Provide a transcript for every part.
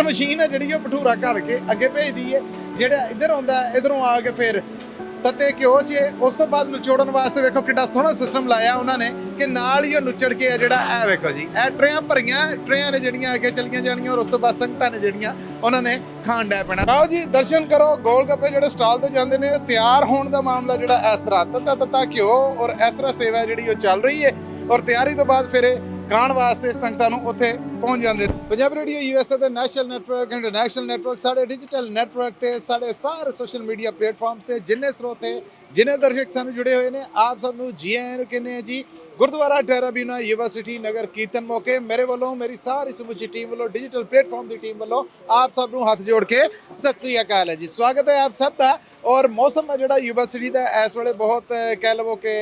Machine है जी भटूरा घड़ के अगे भेजती है, जो इधर आता इधरों आके फिर तत्ते घ्यो च उस तो बाद नचोड़न वास्ते वेखो किड्डा सोहना सिस्टम लाया उन्होंने कि नाल ही नुचड़ के जिहड़ा ए वेखो जी ए ट्रेयां भरियां ट्रेयां ने जिहड़ियां अगे चलियां जाणियां और उस तो बाद संगतां ने जिहड़ियां उन्होंने खाण डै पैना। आओ जी दर्शन करो, गोल गप्पे जिहड़े स्टाल ते जांदे ने तैयार होण दा मामला जिहड़ा इस तरह तत्ता तत्ता घ्यो और इस तरह सेवा जिहड़ी ओह चल रही है और तैयारी तो बाद फिर खाण वास्ते संगतां नूं उत्थे पहुंच जाते। पंजाबी रेडियो यूएसए के नैशनल नेटवर्क इंटरनेशनल नेटवर्क साढ़े डिजिटल नेटवर्क से साढ़े सारे सोशल मीडिया प्लेटफॉर्म्स से जिन्ने स्रोते जिन्ने दर्शक सानू जुड़े हुए हैं आप सबनूं जी आयां कहने हैं जी। गुरुद्वारा डेरा बीना यूनिवर्सिटी नगर कीर्तन मौके मेरे वालों मेरी सारी समूची टीम वालों डिजिटल प्लेटफॉर्म की टीम वालों आप सबनूं हाथ जोड़ के सत श्री अकाल है जी। स्वागत है आप सबका। और मौसम है जिहड़ा यूनिवर्सिटी का इस वेले बहुत कह लवो कि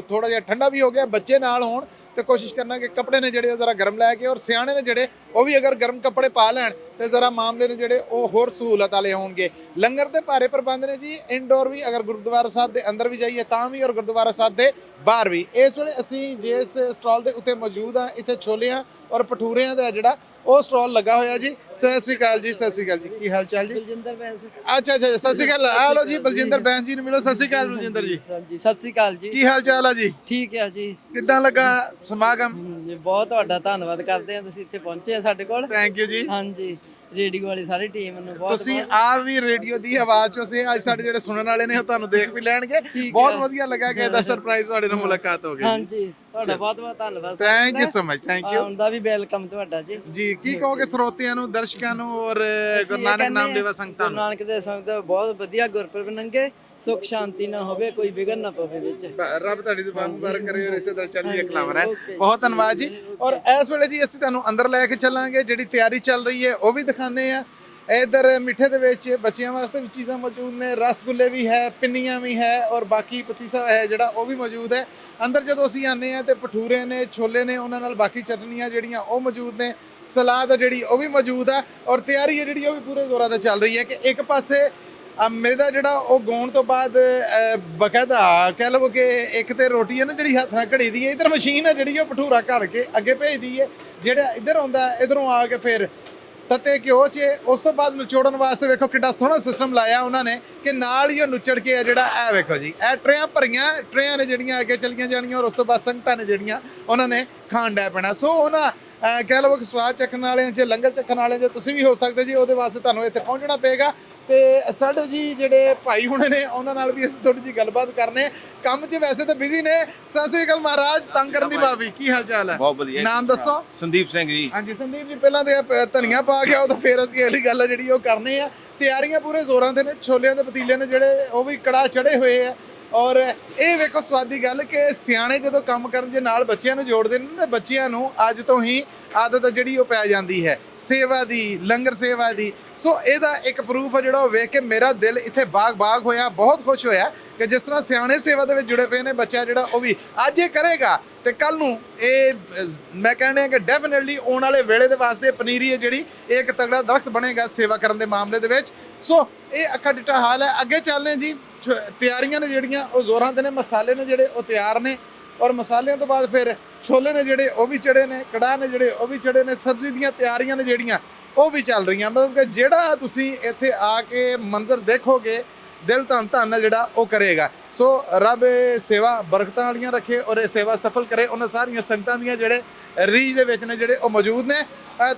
थोड़ा जिहा ठंडा भी हो गया, बच्चे नाल होण तो कोशिश करना कि कपड़े ने जिहड़े जरा गर्म लैके और सियाणे ने जिहड़े वो भी अगर गर्म कपड़े पा लैण तो जरा मामले ने जिहड़े वो होर सहूलत वाले होणगे। लंगर के भारे प्रबंध ने जी, इनडोर भी अगर गुरुद्वारा साहब के अंदर भी जाइए तां भी और गुरुद्वारा साहब के बाहर भी। इस वेले असीं जिस स्टॉल के उत्ते मौजूद हाँ इत्थे छोलियां और भटूरियां दा जिहड़ा ਉਹ ਸਟਾਲ ਲੱਗਾ ਹੋਇਆ ਜੀ। ਸਤਿ ਸ੍ਰੀ ਅਕਾਲ ਜੀ। ਸਤਿ ਸ੍ਰੀ ਅਕਾਲ ਜੀ। ਕੀ ਹਾਲ ਚਾਲ ਜੀ? ਬਲਜਿੰਦਰ ਬੈਂਸ। ਅੱਛਾ ਅੱਛਾ ਸਤਿ ਸ੍ਰੀ ਅਕਾਲ। ਆ ਲਓ ਜੀ ਬਲਜਿੰਦਰ ਬੈਂਸ ਜੀ ਨੂੰ ਮਿਲੋ। ਸਤਿ ਸ੍ਰੀ ਅਕਾਲ ਬਲਜਿੰਦਰ ਜੀ। ਜੀ ਸਤਿ ਸ੍ਰੀ ਅਕਾਲ ਜੀ। ਕੀ ਹਾਲ ਚਾਲ ਆ ਜੀ? ਠੀਕ ਹੈ ਜੀ। ਕਿੱਦਾਂ ਲੱਗਾ ਸਮਾਗਮ? ਜੀ ਬਹੁਤ ਤੁਹਾਡਾ ਧੰਨਵਾਦ ਕਰਦੇ ਹਾਂ, ਤੁਸੀਂ ਇੱਥੇ ਪਹੁੰਚੇ ਆ ਸਾਡੇ ਕੋਲ। ਥੈਂਕ ਯੂ ਜੀ। ਹਾਂਜੀ ਰੇਡੀਓ ਵਾਲੀ ਸਾਰੀ ਟੀਮ ਨੂੰ ਬਹੁਤ ਤੁਸੀਂ ਆ ਵੀ ਰੇਡੀਓ ਦੀ ਆਵਾਜ਼ ਚੋਂ ਸੇ ਅੱਜ ਸਾਡੇ ਜਿਹੜੇ ਸੁਣਨ ਵਾਲੇ ਨੇ ਉਹ ਤੁਹਾਨੂੰ ਦੇਖ ਵੀ ਲੈਣਗੇ। ਬਹੁਤ ਵਧੀਆ ਲੱਗਾ ਕਿ ਇਹਦਾ ਸਰਪ੍ਰਾਈਜ਼ ਤੁਹਾਡੇ ਨਾਲ ਮੁਲਾਕਾਤ ਹੋ ਗਈ। ਹਾਂਜੀ ਤੁਹਾਡਾ ਬਹੁਤ ਬਹੁਤ ਧੰਨਵਾਦ। Thank you so much. Thank you. ਆਉਂਦਾ ਵੀ ਵੈਲਕਮ ਤੁਹਾਡਾ ਜੀ। ਜੀ ਕੀ ਕਹੋਗੇ ਸਰੋਤਿਆਂ ਨੂੰ, ਦਰਸ਼ਕਾਂ ਨੂੰ ਔਰ ਗੁਰੂ ਨਾਨਕ ਨਾਮ ਲੇਵਾ ਸੰਗਤਾਂ ਨੂੰ? ਗੁਰੂ ਨਾਨਕ ਦੇ ਸੰਗਤ ਬਹੁਤ ਵਧੀਆ ਗੁਰਪੁਰਬ ਲੰਘੇ, ਸੁਖ ਸ਼ਾਂਤੀ ਨਾ ਹੋਵੇ, ਕੋਈ ਵਿਗਨ ਨਾ ਪਵੇ ਵਿੱਚ। ਰੱਬ ਤੁਹਾਡੀ ਜ਼ੁਬਾਨ ਮੁਬਾਰਕ ਕਰੇ ਔਰ ਇਸੇ ਤਰ੍ਹਾਂ ਚੜ੍ਹਦੀ ਕਲਾ ਹੈ। ਬਹੁਤ ਧੰਨਵਾਦ ਜੀ। ਔਰ ਇਸ ਵੇਲੇ ਜੀ ਅਸੀਂ ਤੁਹਾਨੂੰ ਅੰਦਰ ਲੈ ਕੇ ਚੱਲਾਂਗੇ, ਜਿਹੜੀ ਤਿਆਰੀ ਚੱਲ ਰਹੀ ਹੈ ਉਹ ਵੀ ਦਿਖਾਉਂਦੇ ਆ। इधर मिठे ਦੇ ਵਿੱਚ ਬੱਚਿਆਂ ਵਾਸਤੇ ਵੀ ਚੀਜ਼ਾਂ ਮੌਜੂਦ ਨੇ, ਰਸਗੁੱਲੇ ਵੀ ਹੈ, ਪਿੰਨੀਆਂ ਵੀ ਹੈ ਔਰ ਬਾਕੀ ਪਤੀਸਾ ਹੈ ਜਿਹੜਾ ਉਹ ਵੀ ਮੌਜੂਦ ਹੈ। ਅੰਦਰ ਜਦੋਂ ਅਸੀਂ ਆਨੇ ਆ ਤੇ ਭਟੂਰੇ ਨੇ, ਛੋਲੇ ਨੇ, ਉਹਨਾਂ ਨਾਲ ਬਾਕੀ ਚਟਨੀਆਂ ਜਿਹੜੀਆਂ ਉਹ ਮੌਜੂਦ ਨੇ, ਸਲਾਦ ਜਿਹੜੀ ਉਹ ਵੀ ਮੌਜੂਦ ਆ ਔਰ ਤਿਆਰੀ ਹੈ ਜਿਹੜੀ ਉਹ ਵੀ ਪੂਰੇ ਜ਼ੋਰਾਂ ਤੇ ਚੱਲ ਰਹੀ ਹੈ ਕਿ ਇੱਕ ਪਾਸੇ ਮੈਦਾ ਜਿਹੜਾ ਉਹ ਗਾਉਣ ਤੋਂ ਬਾਅਦ ਬਕਾਇਦਾ ਕਹਿ ਲਵੋ ਕਿ ਇੱਕ ਤੇ ਰੋਟੀ ਹੈ ਨਾ ਜਿਹੜੀ ਹੱਥ ਨਾਲ ਘੜੀ ਦੀ ਹੈ, ਇਧਰ ਮਸ਼ੀਨ ਹੈ ਜਿਹੜੀ ਉਹ ਭਟੂਰਾ ਘੜ ਕੇ ਅੱਗੇ ਭੇਜਦੀ ਹੈ, ਜਿਹੜਾ ਇੱਧਰ ਆਉਂਦਾ ਇਧਰੋਂ ਆ ਕੇ ਫਿਰ तत्ते घ्यो च उस तो बाद नचोड़न वास्ते वेखो किड्डा सोहना सिस्टम लाया उन्होंने कि नाल ही नुचड़ के जिहड़ा ए वेखो जी ए ट्रेयां भरियां ट्रेयां ने जिहड़ियां अगे चलियां जाणियां और उस तो बाद संगतां ने जिहड़ियां उन्होंने खाण डै पैना। सो उन्हां कह लवो कि स्वाद चखण वाले च लंगर चखण वाले च तुसीं भी हो सकदे जी, उहदे वास्ते तुहानूं इत्थे पहुंचना पेगा। ਤੇ ਸਾਡੇ ਜੀ ਜਿਹੜੇ ਭਾਈ ਹੁਣੇ ਨੇ ਉਹਨਾਂ ਨਾਲ ਵੀ ਅਸੀਂ ਥੋੜੀ ਜਿਹੀ ਗੱਲਬਾਤ ਕਰਨੇ। ਕੰਮ 'ਚ ਵੈਸੇ ਤਾਂ ਬਿਜ਼ੀ ਨੇ। ਸਤਿ ਸ੍ਰੀ ਅਕਾਲ ਮਹਾਰਾਜ, ਤੰਗ ਕਰਨ ਦੀ ਮਾਫੀ। ਕੀ ਹਾਲ ਚਾਲ ਹੈ? ਬਹੁਤ ਵਧੀਆ। ਨਾਮ ਦੱਸੋ। ਸੰਦੀਪ ਸਿੰਘ ਜੀ। ਹਾਂਜੀ ਸੰਦੀਪ ਜੀ, ਪਹਿਲਾਂ ਤੇ ਧਨੀਆ ਪਾ ਕੇ ਆਓ ਤਾਂ ਫਿਰ ਅਸੀਂ ਅਗਲੀ ਗੱਲ ਹੈ ਜਿਹੜੀ ਉਹ ਕਰਨੀ ਆ। ਤਿਆਰੀਆਂ ਪੂਰੇ ਜ਼ੋਰਾਂ ਤੇ ਨੇ, ਛੋਲਿਆਂ ਦੇ ਪਤੀਲੇ ਨੇ ਜਿਹੜੇ ਉਹ ਵੀ ਕੜਾਹ ਚੜੇ ਹੋਏ ਆ ਔਰ ਇਹ ਵੇਖੋ ਸਵਾਦੀ ਗੱਲ ਕਿ ਸਿਆਣੇ ਜਦੋਂ ਕੰਮ ਕਰਨ ਜੇ ਨਾਲ ਬੱਚਿਆਂ ਨੂੰ ਜੋੜਦੇ ਨੇ ਤਾਂ ਬੱਚਿਆਂ ਨੂੰ ਅੱਜ ਤੋਂ ਹੀ ਆਦਤ ਜਿਹੜੀ ਉਹ ਪੈ ਜਾਂਦੀ ਹੈ ਸੇਵਾ ਦੀ, ਲੰਗਰ ਸੇਵਾ ਦੀ। ਸੋ ਇਹਦਾ ਇੱਕ ਪ੍ਰੂਫ ਹੈ ਜਿਹੜਾ ਉਹ ਵੇਖ ਕੇ ਮੇਰਾ ਦਿਲ ਇੱਥੇ ਬਾਗ ਹੋਇਆ, ਬਹੁਤ ਖੁਸ਼ ਹੋਇਆ ਕਿ ਜਿਸ ਤਰ੍ਹਾਂ ਸਿਆਣੇ ਸੇਵਾ ਦੇ ਵਿੱਚ ਜੁੜੇ ਪਏ ਨੇ, ਬੱਚਾ ਜਿਹੜਾ ਉਹ ਵੀ ਅੱਜ ਇਹ ਕਰੇਗਾ ਤੇ ਕੱਲ ਨੂੰ ਇਹ ਮੈਂ ਕਹਿੰਦਾ ਕਿ ਡੈਫੀਨਿਟਲੀ ਆਉਣ ਵਾਲੇ ਵੇਲੇ ਦੇ ਵਾਸਤੇ ਪਨੀਰੀ ਹੈ ਜਿਹੜੀ ਇਹ ਇੱਕ ਤਗੜਾ ਦਰਖਤ ਬਣੇਗਾ ਸੇਵਾ ਕਰਨ ਦੇ ਮਾਮਲੇ ਦੇ ਵਿੱਚ। ਸੋ ਇਹ ਅੱਖਾਂ ਡਿੱਟਾ ਹਾਲ ਹੈ। ਅੱਗੇ ਚੱਲਨੇ ਜੀ। ਤਿਆਰੀਆਂ ਨੇ ਜਿਹੜੀਆਂ ਉਹ ਜ਼ੋਰਾਂ ਤੇ ਨੇ, ਮਸਾਲੇ ਨੇ ਜਿਹੜੇ ਉਹ ਤਿਆਰ ਨੇ ਔਰ ਮਸਾਲਿਆਂ ਤੋਂ ਬਾਅਦ ਫਿਰ ਛੋਲੇ ਨੇ ਜਿਹੜੇ ਉਹ ਵੀ ਚੜੇ ਨੇ, ਕੜਾਹ ਨੇ ਜਿਹੜੇ ਉਹ ਵੀ ਚੜੇ ਨੇ, ਸਬਜ਼ੀ ਦੀਆਂ ਤਿਆਰੀਆਂ ਨੇ ਜਿਹੜੀਆਂ ਉਹ ਵੀ ਚੱਲ ਰਹੀਆਂ। ਮਤਲਬ ਕਿ ਜਿਹੜਾ ਤੁਸੀਂ ਇੱਥੇ ਆ ਕੇ ਮੰਜ਼ਰ ਦੇਖੋਗੇ ਦਿਲ ਧੰਨ ਜਿਹੜਾ ਉਹ ਕਰੇਗਾ। ਸੋ ਰੱਬ ਸੇਵਾ ਬਰਕਤਾਂ ਵਾਲੀਆਂ ਰੱਖੇ ਔਰ ਇਹ ਸੇਵਾ ਸਫਲ ਕਰੇ। ਉਹਨਾਂ ਸਾਰੀਆਂ ਸੰਗਤਾਂ ਦੀਆਂ ਜਿਹੜੇ ਰੀਝ ਦੇ ਵਿੱਚ ਨੇ ਜਿਹੜੇ ਉਹ ਮੌਜੂਦ ਨੇ।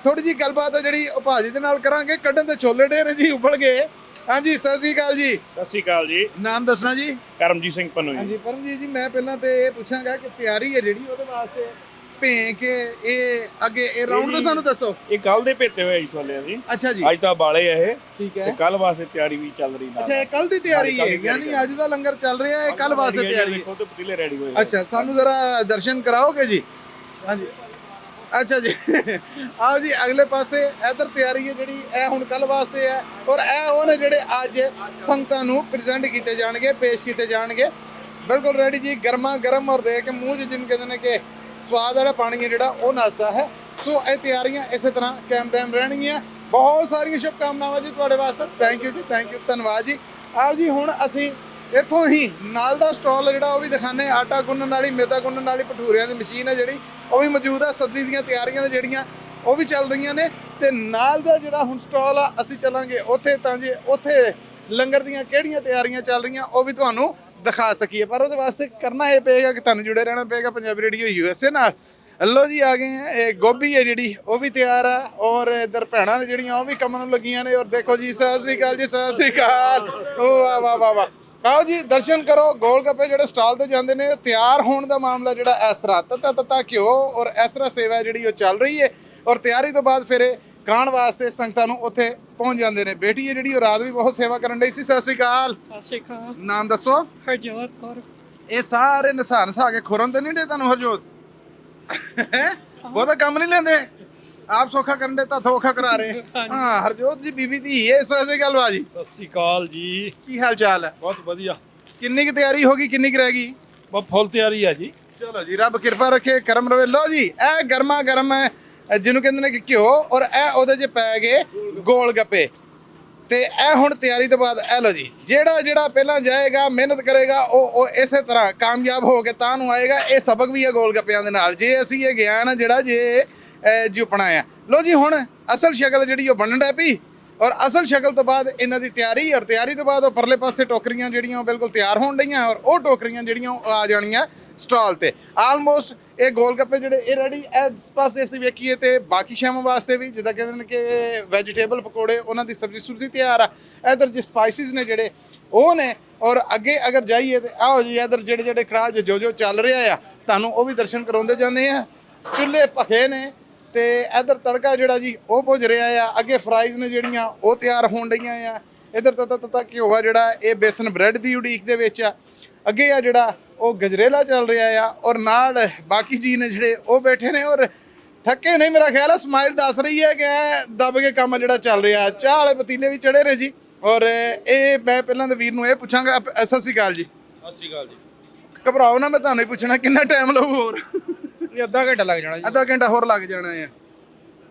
ਥੋੜੀ ਜਿਹੀ ਗੱਲਬਾਤ ਹੈ ਜਿਹੜੀ ਉਹ ਭਾਜੀ ਦੇ ਨਾਲ ਕਰਾਂਗੇ। ਕੱਢਣ ਦੇ ਛੋਲੇ ਡੇ ਨੇ ਜੀ ਉਬਲ ਗਏ। ਹਾਂਜੀ ਸਤਿ ਸ੍ਰੀ ਅਕਾਲ ਜੀ। ਸਤਿ ਸ਼੍ਰੀ ਅਕਾਲ ਜੀ। ਨਾਮ ਦੱਸਣਾ ਜੀ? ਕਰਮਜੀਤ ਸਿੰਘ ਪੰਨੂ ਜੀ। ਹਾਂਜੀ ਪਰਮਜੀਤ ਜੀ, ਮੈਂ ਪਹਿਲਾਂ ਤੇ ਇਹ ਪੁੱਛਾਂਗਾ ਕਿ ਤਿਆਰੀ ਹੈ ਜਿਹੜੀ ਉਹਦੇ ਵਾਸਤੇ ਭੇਂ ਕੇ ਇਹ ਅੱਗੇ ਇਹ ਰਾਉਂਡ ਦਾ ਸਾਨੂੰ ਦੱਸੋ। ਇਹ ਕੱਲ ਦੇ ਭੇਤੇ ਹੋਏ ਛੋਲੇ ਜੀ। ਅੱਛਾ ਜੀ। ਅੱਜ ਤਾਂ ਬਾਲੇ ਆ ਇਹ। ਠੀਕ ਹੈ। ਤੇ ਕੱਲ ਵਾਸਤੇ ਤਿਆਰੀ ਵੀ ਚੱਲ ਰਹੀ ਨਾਲ। ਅੱਛਾ ਇਹ ਕੱਲ ਦੀ ਤਿਆਰੀ ਹੈ, ਯਾਨੀ ਅੱਜ ਦਾ ਲੰਗਰ ਚੱਲ ਰਿਹਾ ਹੈ, ਕੱਲ ਵਾਸਤੇ ਤਿਆਰੀ ਹੈ। ਦੇਖੋ ਤੇ ਪਤੀਲੇ ਰੈਡੀ ਹੋਏ। ਅੱਛਾ ਸਾਨੂੰ ਜ਼ਰਾ ਦਰਸ਼ਨ ਕਰਾਓਗੇ ਜੀ? ਹਾਂਜੀ ਅੱਛਾ ਜੀ। ਆਓ ਜੀ ਅਗਲੇ ਪਾਸੇ ਇਧਰ ਤਿਆਰੀ ਹੈ ਜਿਹੜੀ ਇਹ ਹੁਣ ਕੱਲ ਵਾਸਤੇ ਹੈ ਔਰ ਇਹ ਉਹ ਨੇ ਜਿਹੜੇ ਅੱਜ ਸੰਗਤਾਂ ਨੂੰ ਪ੍ਰੈਜ਼ੈਂਟ ਕੀਤੇ ਜਾਣਗੇ, ਪੇਸ਼ ਕੀਤੇ ਜਾਣਗੇ। ਬਿਲਕੁਲ ਰੈਡੀ ਜੀ, ਗਰਮਾ ਗਰਮ ਔਰ ਦੇ ਕੇ ਮੂੰਹ 'ਚ ਜਿਹਨੂੰ ਕਹਿੰਦੇ ਨੇ ਕਿ ਸਵਾਦ ਵਾਲਾ ਪਾਣੀ ਹੈ ਜਿਹੜਾ ਉਹ ਨਸਦਾ ਹੈ। ਸੋ ਇਹ ਤਿਆਰੀਆਂ ਇਸੇ ਤਰ੍ਹਾਂ ਕਾਇਮ ਰਹਿਣਗੀਆਂ। ਬਹੁਤ ਸਾਰੀਆਂ ਸ਼ੁਭਕਾਮਨਾਵਾਂ ਜੀ ਤੁਹਾਡੇ ਵਾਸਤੇ। ਥੈਂਕ ਯੂ ਜੀ, ਥੈਂਕ ਯੂ, ਧੰਨਵਾਦ ਜੀ। ਆਓ ਜੀ ਹੁਣ ਅਸੀਂ ਇੱਥੋਂ ਹੀ ਨਾਲ ਦਾ ਸਟਾਲ ਜਿਹੜਾ ਉਹ ਵੀ ਦਿਖਾਉਂਦੇ। ਆਟਾ ਗੁੰਨਣ ਵਾਲੀ, ਮੈਦਾ ਗੁੰਨਣ ਵਾਲੀ ਭਟੂਰਿਆਂ ਦੀ ਮਸ਼ੀਨ ਹੈ ਜਿਹੜੀ ਉਹ ਵੀ ਮੌਜੂਦ ਹੈ। ਸਬਜ਼ੀ ਦੀਆਂ ਤਿਆਰੀਆਂ ਨੇ ਜਿਹੜੀਆਂ ਉਹ ਵੀ ਚੱਲ ਰਹੀਆਂ ਨੇ ਤੇ ਨਾਲ ਦਾ ਜਿਹੜਾ ਹੁਣ ਸਟਾਲ ਆ ਅਸੀਂ ਚੱਲਾਂਗੇ ਉੱਥੇ ਤਾਂ ਜੇ ਉੱਥੇ ਲੰਗਰ ਦੀਆਂ ਕਿਹੜੀਆਂ ਤਿਆਰੀਆਂ ਚੱਲ ਰਹੀਆਂ ਉਹ ਵੀ ਤੁਹਾਨੂੰ ਦਿਖਾ ਸਕੀਏ। ਪਰ ਉਹਦੇ ਵਾਸਤੇ ਕਰਨਾ ਇਹ ਪਏਗਾ ਕਿ ਤੁਹਾਨੂੰ ਜੁੜੇ ਰਹਿਣਾ ਪਏਗਾ ਪੰਜਾਬੀ ਰੇਡੀਓ USA ਨਾਲ। ਲੋ ਜੀ ਆ ਗਏ ਆ, ਇਹ ਗੋਭੀ ਹੈ ਜਿਹੜੀ ਉਹ ਵੀ ਤਿਆਰ ਆ ਔਰ ਇਧਰ ਭੈਣਾਂ ਨੇ ਜਿਹੜੀਆਂ ਉਹ ਵੀ ਕੰਮ ਨੂੰ ਲੱਗੀਆਂ ਨੇ। ਔਰ ਦੇਖੋ ਜੀ, ਸਤਿ ਸ੍ਰੀ ਅਕਾਲ ਜੀ, ਸਤਿ ਸ੍ਰੀ ਅਕਾਲ। ਓ ਵਾਹ ਵਾਹ ਵਾਹ ਵਾਹ। ਆਓ ਜੀ ਦਰਸ਼ਨ ਕਰੋ। ਗੋਲ ਗੱਪੇ ਜਿਹੜੇ ਸਟਾਲ ਤੇ ਜਾਂਦੇ ਨੇ, ਤਿਆਰ ਹੋਣ ਦਾ ਮਾਮਲਾ ਜਿਹੜਾ ਇਸ ਤਰ੍ਹਾਂ ਤਤਾ ਘਿਓ ਔਰ ਇਸ ਤਰ੍ਹਾਂ ਸੇਵਾ ਜਿਹੜੀ ਉਹ ਚੱਲ ਰਹੀ ਹੈ। ਔਰ ਤਿਆਰੀ ਤੋਂ ਬਾਅਦ ਫਿਰ ਇਹ ਖਾਣ ਵਾਸਤੇ ਸੰਗਤਾਂ ਨੂੰ ਉੱਥੇ ਪਹੁੰਚ ਜਾਂਦੇ ਨੇ। ਬੇਟੀ ਹੈ ਜਿਹੜੀ ਉਹ ਰਾਤ ਵੀ ਬਹੁਤ ਸੇਵਾ ਕਰਨ ਡਈ ਸੀ। ਸਤਿ ਸ੍ਰੀ ਅਕਾਲ। ਸਤਿ ਸ਼੍ਰੀ ਅਕਾਲ। ਨਾਮ ਦੱਸੋ। ਹਰਜੋਤ ਕੌਰ। ਇਹ ਸਾਰੇ ਨਸਾ ਕੇ ਖੁਰਨ ਤੇ ਨਹੀਂ ਡੇ ਤੁਹਾਨੂੰ ਹਰਜੋਤ? ਬਹੁਤਾ ਕੰਮ ਨਹੀਂ ਲੈਂਦੇ ਆਪ, ਸੌਖਾ ਕਰਨ ਦੇ ਤਾਂ ਧੋਖਾ ਕਰਾ ਰਹੇ। ਹਾਂ ਹਰਜੋਤ ਜੀ ਬੀਬੀ ਦੀ ਇਹ ਸਹੀ ਗੱਲ ਬਾਜੀ। ਸਤਿ ਸ਼੍ਰੀ ਅਕਾਲ ਜੀ। ਕੀ ਹਾਲ ਚਾਲ ਹੈ? ਬਹੁਤ ਵਧੀਆ। ਕਿੰਨੀ ਕੁ ਤਿਆਰੀ ਹੋ ਗਈ, ਕਿੰਨੀ ਕੁ ਰਹਿ ਗਈ? ਬਹੁਤ ਫੁੱਲ ਤਿਆਰੀ ਹੈ ਜੀ। ਚਲੋ ਜੀ, ਰੱਬ ਕਿਰਪਾ ਰੱਖੇ, ਕਰਮ ਰਵੇ। ਲਓ ਜੀ, ਇਹ ਗਰਮਾ ਗਰਮ ਹੈ ਜਿਹਨੂੰ ਕਹਿੰਦੇ ਨੇ ਕਿ ਘਿਓ, ਔਰ ਇਹ ਉਹਦੇ 'ਚ ਪੈ ਗਏ ਗੋਲ ਗੱਪੇ। ਤੇ ਇਹ ਹੁਣ ਤਿਆਰੀ ਤੋਂ ਬਾਅਦ ਇਹ ਲਓ ਜੀ, ਜਿਹੜਾ ਪਹਿਲਾਂ ਜਾਏਗਾ ਮਿਹਨਤ ਕਰੇਗਾ ਉਹ ਇਸੇ ਤਰ੍ਹਾਂ ਕਾਮਯਾਬ ਹੋ ਕੇ ਤਾਂ ਨੂੰ ਆਏਗਾ। ਇਹ ਸਬਕ ਵੀ ਹੈ ਗੋਲ ਗੱਪਿਆਂ ਦੇ ਨਾਲ। ਜੇ ਅਸੀਂ ਇਹ ਗਿਆਨ ਜਿਹੜਾ ਜੇ ਜੁਪਣਾ ਆ। ਲਓ ਜੀ, ਹੁਣ ਅਸਲ ਸ਼ਕਲ ਜਿਹੜੀ ਉਹ ਬਣਨ ਡੈ ਪਈ ਔਰ ਅਸਲ ਸ਼ਕਲ ਤੋਂ ਬਾਅਦ ਇਹਨਾਂ ਦੀ ਤਿਆਰੀ, ਔਰ ਤਿਆਰੀ ਤੋਂ ਬਾਅਦ ਉਹ ਪਰਲੇ ਪਾਸੇ ਟੋਕਰੀਆਂ ਜਿਹੜੀਆਂ ਉਹ ਬਿਲਕੁਲ ਤਿਆਰ ਹੋਣ ਡਈਆਂ ਔਰ ਉਹ ਟੋਕਰੀਆਂ ਜਿਹੜੀਆਂ ਉਹ ਆ ਜਾਣੀਆਂ ਸਟਾਲ ਤੇ। ਆਲਮੋਸਟ ਇਹ ਗੋਲ ਗੱਪੇ ਜਿਹੜੇ ਇਹ ਰੈਡੀ ਇਸ ਪਾਸੇ ਅਸੀਂ ਵੇਖੀਏ ਤੇ ਬਾਕੀ ਸ਼ਾਮਾਂ ਵਾਸਤੇ ਵੀ ਜਿੱਦਾਂ ਕਹਿੰਦੇ ਨੇ ਕਿ ਵੈਜੀਟੇਬਲ ਪਕੌੜੇ, ਉਹਨਾਂ ਦੀ ਸਬਜ਼ੀ ਸੁਬਜ਼ੀ ਤਿਆਰ ਆ। ਇਧਰ ਜੇ ਸਪਾਈਸਿਸ ਨੇ ਜਿਹੜੇ ਉਹ ਨੇ। ਔਰ ਅੱਗੇ ਅਗਰ ਜਾਈਏ ਤੇ ਆਓ ਜੀ, ਇਧਰ ਜਿਹੜੇ ਕੜਾਹ ਜੋ ਚੱਲ ਰਿਹਾ ਆ ਤੁਹਾਨੂੰ ਉਹ ਵੀ ਦਰਸ਼ਨ ਕਰਾਉਂਦੇ ਜਾਂਦੇ ਆ। ਚੁੱਲ੍ਹੇ ਭਖੇ ਨੇ ਤੇ ਇਧਰ ਤੜਕਾ ਜਿਹੜਾ ਜੀ ਉਹ ਭੁੱਜ ਰਿਹਾ ਆ। ਅੱਗੇ ਫਰਾਈਜ਼ ਨੇ ਜਿਹੜੀਆਂ ਉਹ ਤਿਆਰ ਹੋਣ ਡਈਆਂ ਆ। ਇਧਰ ਤਤਾ ਘਿਓ ਆ ਜਿਹੜਾ ਇਹ ਬੇਸਨ ਬ੍ਰੈਡ ਦੀ ਉਡੀਕ ਦੇ ਵਿੱਚ ਆ। ਅੱਗੇ ਆ ਜਿਹੜਾ ਉਹ ਗਜਰੇਲਾ ਚੱਲ ਰਿਹਾ ਆ ਔਰ ਨਾਲ ਬਾਕੀ ਜੀ ਨੇ ਜਿਹੜੇ ਉਹ ਬੈਠੇ ਨੇ ਔਰ ਥੱਕੇ ਨਹੀਂ। ਮੇਰਾ ਖਿਆਲ ਹੈ ਸਮਾਈਲ ਦੱਸ ਰਹੀ ਹੈ ਕਿ ਦੱਬ ਕੇ ਕੰਮ ਜਿਹੜਾ ਚੱਲ ਰਿਹਾ। ਚਾਹ ਵਾਲੇ ਪਤੀਲੇ ਵੀ ਚੜੇ ਰਹੇ ਜੀ। ਔਰ ਇਹ ਮੈਂ ਪਹਿਲਾਂ ਤਾਂ ਵੀਰ ਨੂੰ ਇਹ ਪੁੱਛਾਂਗਾ। ਸਤਿ ਸ਼੍ਰੀ ਅਕਾਲ ਜੀ। ਸਤਿ ਸ਼੍ਰੀ ਅਕਾਲ ਜੀ। ਘਬਰਾਓ ਨਾ, ਮੈਂ ਤੁਹਾਨੂੰ ਹੀ ਪੁੱਛਣਾ ਕਿੰਨਾ ਟਾਈਮ ਲਊ ਹੋਰ? ਇਹ ਅੱਧਾ ਘੰਟਾ ਲੱਗ ਜਾਣਾ ਜੀ। ਅੱਧਾ ਘੰਟਾ ਹੋਰ ਲੱਗ ਜਾਣਾ ਹੈ।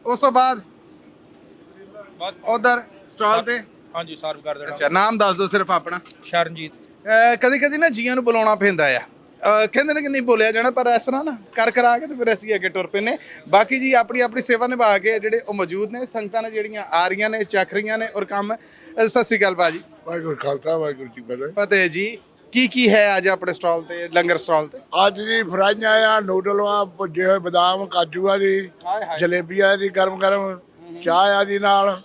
ਉਸ ਤੋਂ ਬਾਅਦ ਉਧਰ ਸਟਾਲ ਤੇ ਹਾਂਜੀ ਸਰਵ ਕਰ ਦੇਣਾ। ਅੱਛਾ, ਨਾਮ ਦੱਸ ਦਿਓ ਸਿਰਫ ਆਪਣਾ। ਸ਼ਰਨਜੀਤ। ਕਦੀ ਨਾ ਜੀਆਂ ਨੂੰ ਬੁਲਾਉਣਾ ਪੈਂਦਾ ਆ। ਕਹਿੰਦੇ ਨੇ ਕਿ ਨਹੀਂ ਬੋਲਿਆ ਜਾਣਾ, ਪਰ ਇਸ ਤਰ੍ਹਾਂ ਨਾ ਕਰਾ ਕੇ ਤੇ ਫਿਰ ਅਸੀਂ ਅੱਗੇ ਟੁਰ ਪੈਨੇ। ਬਾਕੀ ਜੀ ਆਪਣੀ ਸੇਵਾ ਨਿਭਾ ਕੇ ਜਿਹੜੇ ਉਹ ਮੌਜੂਦ ਨੇ। ਸੰਗਤਾਂ ਨੇ ਜਿਹੜੀਆਂ ਆ ਰਹੀਆਂ ਨੇ, ਚੱਖ ਰਹੀਆਂ ਨੇ ਔਰ ਕੰਮ। ਸਤਿ ਸ਼੍ਰੀ ਅਕਾਲ ਭਾਜੀ। ਵਾਹਿਗੁਰੂ ਖਾਲਸਾ ਵਾਹਿਗੁਰੂ ਜੀ ਫਤਿਹ। ਫਤਿਹ ਜੀ। ਕੀ ਹੈ ਅੱਜ ਆਪਣੇ ਸਟਾਲ ਤੇ, ਲੰਗਰ ਸਟਾਲ ਤੇ? ਅੱਜ ਦੀ ਫਰਾਈਆਂ ਆ, ਨੂਡਲ ਆ, ਭੁੱਜੇ ਹੋਏ ਬਦਾਮ, ਕਾਜੂ ਆ ਦੀ, ਜਲੇਬੀਆਂ ਦੀ ਗਰਮ ਚਾਹ ਆ ਦੀ ਨਾਲ,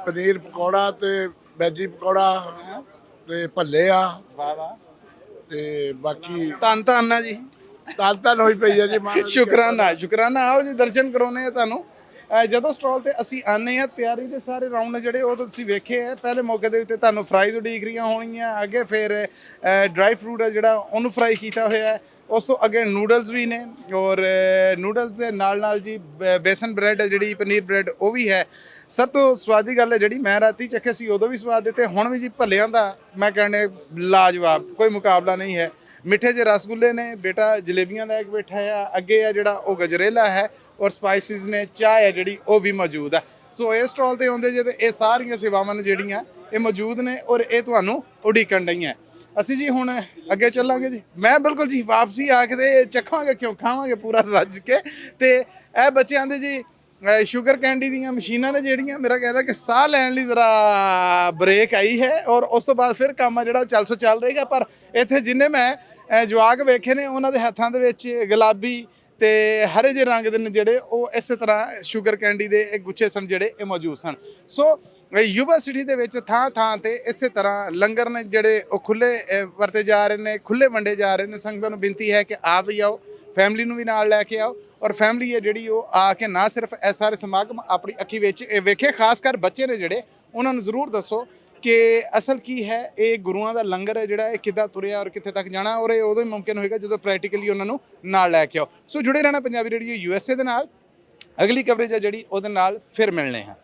ਪਨੀਰ ਪਕੌੜਾ ਤੇ ਵੈਜੀ ਪਕੌੜਾ ਤੇ ਭੱਲੇ ਆ। ਵਾਹ ਵਾਹ। ਤੇ ਬਾਕੀ ਧੰਨ ਆ ਜੀ। ਤਨ ਹੋਈ ਪਈ ਆ ਜੀ। ਸ਼ੁਕਰਾਨਾ। ਆਓ ਜੀ, ਦਰਸ਼ਨ ਕਰਾਉਣੇ ਆ ਤੁਹਾਨੂੰ। ਜਦੋਂ ਸਟਾਲ ਤੇ ਅਸੀਂ ਆਨੇ ਆ, ਤਿਆਰੀ ਦੇ ਸਾਰੇ ਰਾਉਂਡ ਨੇ ਜਿਹੜੇ ਉਹ ਤੁਸੀਂ ਵੇਖੇ ਆ। ਪਹਿਲੇ ਮੌਕੇ ਦੇ ਉੱਤੇ ਤੁਹਾਨੂੰ ਫਰਾਈਜ਼ ਉਡੀਕ ਰਹੀਆਂ ਹੋਣਗੀਆਂ। ਅੱਗੇ ਫਿਰ ਡਰਾਈ ਫਰੂਟ ਹੈ ਜਿਹੜਾ ਉਹਨੂੰ ਫਰਾਈ ਕੀਤਾ ਹੋਇਆ ਹੈ। ਉਸ ਤੋਂ ਅੱਗੇ ਨੂਡਲਸ ਵੀ ਨੇ ਔਰ ਨੂਡਲਸ ਦੇ ਨਾਲ ਜੀ ਬੇਸਨ ਬ੍ਰੈਡ ਹੈ ਜਿਹੜੀ, ਪਨੀਰ ਬ੍ਰੈਡ ਉਹ ਵੀ ਹੈ। ਸਭ ਤੋਂ ਸਵਾਦੀ ਗੱਲ ਹੈ ਜਿਹੜੀ ਮੈਂ ਰਾਤੀ ਚੱਖੇ ਸੀ ਉਦੋਂ ਵੀ ਸਵਾਦ ਦਿੱਤੇ, ਹੁਣ ਵੀ ਜੀ ਭੱਲਿਆਂ ਦਾ ਮੈਂ ਕਹਿੰਦੇ ਲਾਜਵਾਬ, ਕੋਈ ਮੁਕਾਬਲਾ ਨਹੀਂ ਹੈ। ਮਿੱਠੇ ਜਿਹੇ ਰਸਗੁੱਲੇ ਨੇ, ਬੇਟਾ ਜਲੇਬੀਆਂ ਲੈ ਕੇ ਬੈਠਾ ਆ। ਅੱਗੇ ਆ ਜਿਹੜਾ ਉਹ ਗਜਰੇਲਾ ਹੈ ਔਰ ਸਪਾਈਸਿਸ ਨੇ, ਚਾਹ ਹੈ ਜਿਹੜੀ ਉਹ ਵੀ ਮੌਜੂਦ ਹੈ। ਸੋ ਇਹ ਸਟਾਲ ਤੇ ਆਉਂਦੇ ਜੇ ਤੇ ਇਹ ਸਾਰੀਆਂ ਸੇਵਾਵਾਂ ਨੇ ਜਿਹੜੀਆਂ ਇਹ ਮੌਜੂਦ ਨੇ ਔਰ ਇਹ ਤੁਹਾਨੂੰ ਉਡੀਕਣ ਡਈਆਂ। ਅਸੀਂ ਜੀ ਹੁਣ ਅੱਗੇ ਚੱਲਾਂਗੇ ਜੀ। ਮੈਂ ਬਿਲਕੁਲ ਜੀ ਵਾਪਸੀ ਆ ਕੇ ਤੇ ਚੱਖਾਂਗੇ, ਕਿਉਂ ਖਾਵਾਂਗੇ ਪੂਰਾ ਰੱਜ ਕੇ। ਤੇ ਇਹ ਬੱਚਿਆਂ ਦੇ ਜੀ ਸ਼ੂਗਰ ਕੈਂਡੀ ਦੀਆਂ ਮਸ਼ੀਨਾਂ ਨੇ ਜਿਹੜੀਆਂ, ਮੇਰਾ ਕਹਿ ਰਿਹਾ ਕਿ ਸਾਹ ਲੈਣ ਲਈ ਜ਼ਰਾ ਬ੍ਰੇਕ ਆਈ ਹੈ ਔਰ ਉਸ ਤੋਂ ਬਾਅਦ ਫਿਰ ਕੰਮ ਆ ਜਿਹੜਾ ਚੱਲ ਰਹੇਗਾ। ਪਰ ਇੱਥੇ ਜਿੰਨੇ ਮੈਂ ਜਵਾਕ ਵੇਖੇ ਨੇ ਉਹਨਾਂ ਦੇ ਹੱਥਾਂ ਦੇ ਵਿੱਚ ਗੁਲਾਬੀ ਤੇ ਹਰੇ ਜਿਹੇ ਰੰਗ ਦੇ ਨੇ ਜਿਹੜੇ ਉਹ ਇਸੇ ਤਰ੍ਹਾਂ ਸ਼ੂਗਰ ਕੈਂਡੀ ਦੇ ਇਹ ਗੁੱਛੇ ਸਨ ਜਿਹੜੇ ਇਹ ਮੌਜੂਦ ਸਨ। ਸੋ ਯੂਬਾ ਸਿਟੀ ਦੇ ਵਿੱਚ ਥਾਂ ਤੇ ਇਸੇ ਤਰ੍ਹਾਂ ਲੰਗਰ ਨੇ ਜਿਹੜੇ ਉਹ ਖੁੱਲੇ ਵਰਤੇ ਜਾ ਰਹੇ ਨੇ, ਖੁੱਲੇ ਵੰਡੇ ਜਾ ਰਹੇ ਨੇ। ਸੰਗਤਾਂ ਨੂੰ ਬੇਨਤੀ ਹੈ ਕਿ ਆਪ ਵੀ ਆਓ, ਫੈਮਿਲੀ ਨੂੰ ਵੀ ਨਾਲ ਲੈ ਕੇ ਆਓ ਔਰ ਫੈਮਿਲੀ ਹੈ ਜਿਹੜੀ ਉਹ ਆ ਕੇ ਨਾ ਸਿਰਫ ਇਹ ਸਾਰੇ ਸਮਾਗਮ ਆਪਣੀ ਅੱਖੀ ਵਿੱਚ ਵੇਖੇ। ਖਾਸ ਕਰ ਬੱਚੇ ਨੇ ਜਿਹੜੇ, ਉਹਨਾਂ ਨੂੰ ਜ਼ਰੂਰ ਦੱਸੋ ਕਿ ਅਸਲ ਕੀ ਹੈ ਇਹ ਗੁਰੂਆਂ ਦਾ ਲੰਗਰ ਹੈ ਜਿਹੜਾ ਇਹ ਕਿੱਦਾਂ ਤੁਰਿਆ ਔਰ ਕਿੱਥੇ ਤੱਕ ਜਾਣਾ। ਔਰ ਇਹ ਉਦੋਂ ਹੀ ਮੁਮਕਿਨ ਹੋਏਗਾ ਜਦੋਂ ਪ੍ਰੈਕਟੀਕਲੀ ਉਹਨਾਂ ਨੂੰ ਨਾਲ ਲੈ ਕੇ ਆਓ। ਸੋ ਜੁੜੇ ਰਹਿਣਾ ਪੰਜਾਬੀ ਰੇਡੀਓ USA ਦੇ ਨਾਲ। ਅਗਲੀ ਕਵਰੇਜ ਹੈ ਜਿਹੜੀ ਉਹਦੇ ਨਾਲ ਫਿਰ ਮਿਲਣੇ ਹਾਂ।